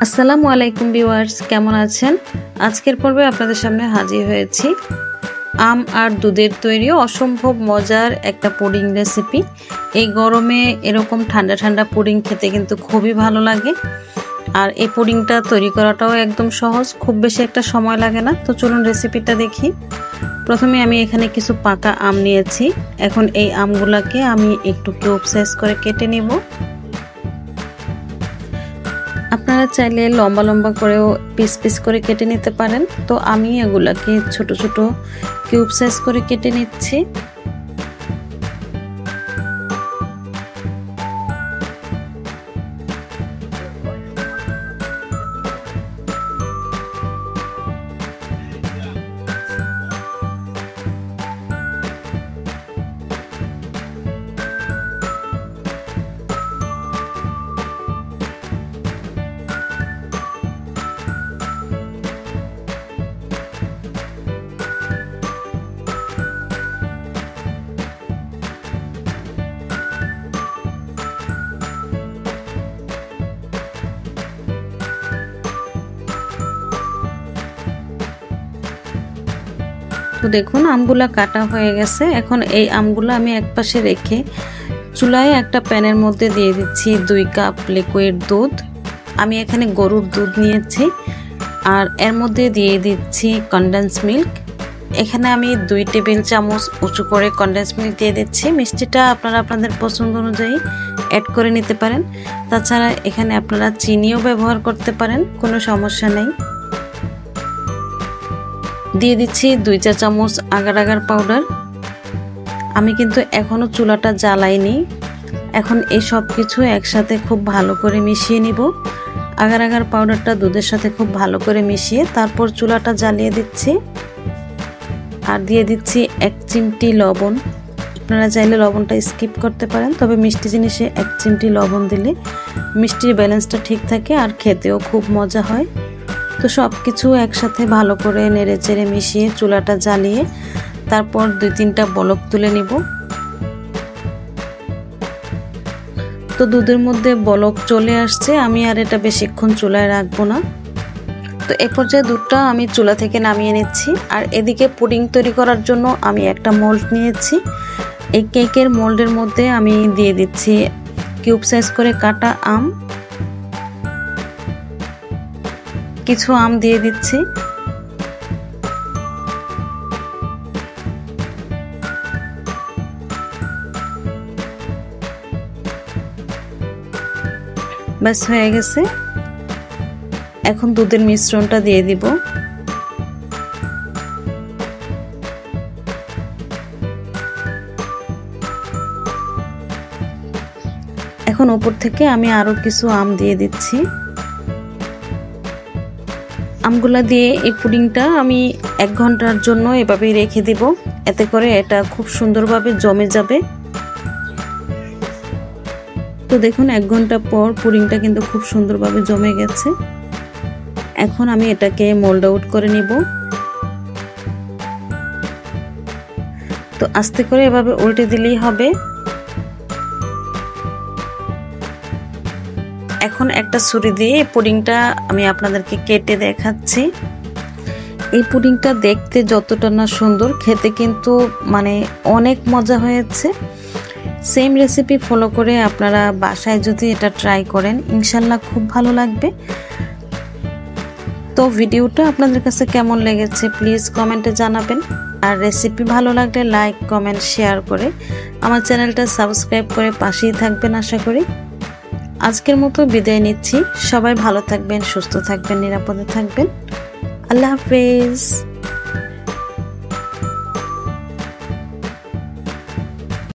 আসসালামু আলাইকুম ভিউয়ার্স, কেমন আছেন? আজকের পর্বে আপনাদের সামনে হাজির হয়েছি আম আর দুধের তৈরি অসম্ভব মজার একটা পুডিং রেসিপি। এই গরমে এরকম ঠান্ডা ঠান্ডা পুডিং খেতে কিন্তু খুবই ভালো লাগে। আর এই পুডিংটা তৈরি করাটাও একদম সহজ, খুব বেশি একটা সময় লাগে না। তো চলুন রেসিপিটা দেখি। প্রথমে আমি এখানে কিছু পাকা আম নিয়েছি। এখন এই আমগুলোকে আমি একটু কিউব সাইজ করে কেটে নিব। আপনারা চাইলে লম্বা লম্বা করেও পিস পিস করে কেটে নিতে পারেন। তো আমি এগুলাকে ছোট ছোট কিউব সাইজ করে কেটে নিচ্ছি। তো দেখুন আমগুলা কাটা হয়ে গেছে। এখন এই আমগুলো আমি একপাশে রেখে চুলায় একটা প্যানের মধ্যে দিয়ে দিচ্ছি 2 কাপ লিকুইড দুধ। আমি এখানে গরুর দুধ নিয়েছি। আর এর মধ্যে দিয়ে দিচ্ছি কনডেন্স মিল্ক। এখানে আমি 2 টেবিল চামচ উঁচু করে কনডেন্স মিল্ক দিয়ে দিচ্ছি। মিষ্টিটা আপনারা আপনাদের পছন্দ অনুযায়ী অ্যাড করে নিতে পারেন। তাছাড়া এখানে আপনারা চিনিও ব্যবহার করতে পারেন, কোনো সমস্যা নেই। দিয়ে দিচ্ছি 2 চা চামচ আগার আগার পাউডার। আমি কিন্তু এখনো চুলাটা জ্বালাইনি। এখন এই সব কিছু একসাথে খুব ভালো করে মিশিয়ে নিব। আগার আগার পাউডারটা দুধের সাথে খুব ভালো করে মিশিয়ে তারপর চুলাটা জ্বালিয়ে দিচ্ছি। আর দিয়ে দিচ্ছি 1 চিমটি লবণ। আপনারা চাইলে লবণটা স্কিপ করতে পারেন, তবে মিষ্টি জিনিসে 1 চিমটি লবণ দিলে মিষ্টির ব্যালেন্সটা ঠিক থাকে আর খেতেও খুব মজা হয়। তো সব কিছু একসাথে ভালো করে নেড়েচেড়ে মিশিয়ে চুলাটা জ্বালিয়ে তারপর 2-3টা বলক তুলে নিব। তো দুধের মধ্যে বলক চলে আসছে, আমি আর এটা বেশিক্ষণ চুলায় রাখবো না। তো এই পর্যায়ে দুধটা আমি চুলা থেকে নামিয়ে নিচ্ছি। আর এদিকে পুডিং তৈরি করার জন্য আমি একটা মোল্ড নিয়েছি। এই কেকের মোল্ডের মধ্যে আমি দিয়ে দিচ্ছি কিউব সাইজ করে কাটা আম। কিছু আম দিয়ে দিচ্ছি। ব্যাস হয়ে গেছে। এখন দুধের মিশ্রণটা দিয়ে দিব। এখন উপর থেকে আমি আরো কিছু আম দিয়ে দিচ্ছি। আমগুলা দিয়ে এই পুডিংটা আমি 1 ঘন্টার জন্য এভাবেই রেখে দিব। এতে করে এটা খুব সুন্দরভাবে জমে যাবে। তো দেখুন 1 ঘন্টা পর পুডিংটা কিন্তু খুব সুন্দরভাবে জমে গেছে। এখন আমি এটাকে মোল্ড আউট করে নিব। তো আস্তে করে এভাবে উল্টে দিলেই হবে। এখন একটা ছুরি দিয়ে এই পুডিংটা আমি আপনাদেরকে কেটে দেখাচ্ছি। এই পুডিংটা দেখতে যতটা না সুন্দর, খেতে কিন্তু অনেক মজা হয়েছে। সেম রেসিপি ফলো করে আপনারা বাসায় যদি এটা ট্রাই করেন, ইনশাল্লাহ খুব ভালো লাগবে। তো ভিডিওটা আপনাদের কাছে কেমন লেগেছে প্লিজ কমেন্টে জানাবেন। আর রেসিপি ভালো লাগলে লাইক, কমেন্ট, শেয়ার করে আমার চ্যানেলটা সাবস্ক্রাইব করে পাশেই থাকবেন আশা করি। আজকের মতো বিদায় নিচ্ছি। সবাই ভালো থাকবেন, সুস্থ থাকবেন, নিরাপদে থাকবেন। আল্লাহ হাফেজ।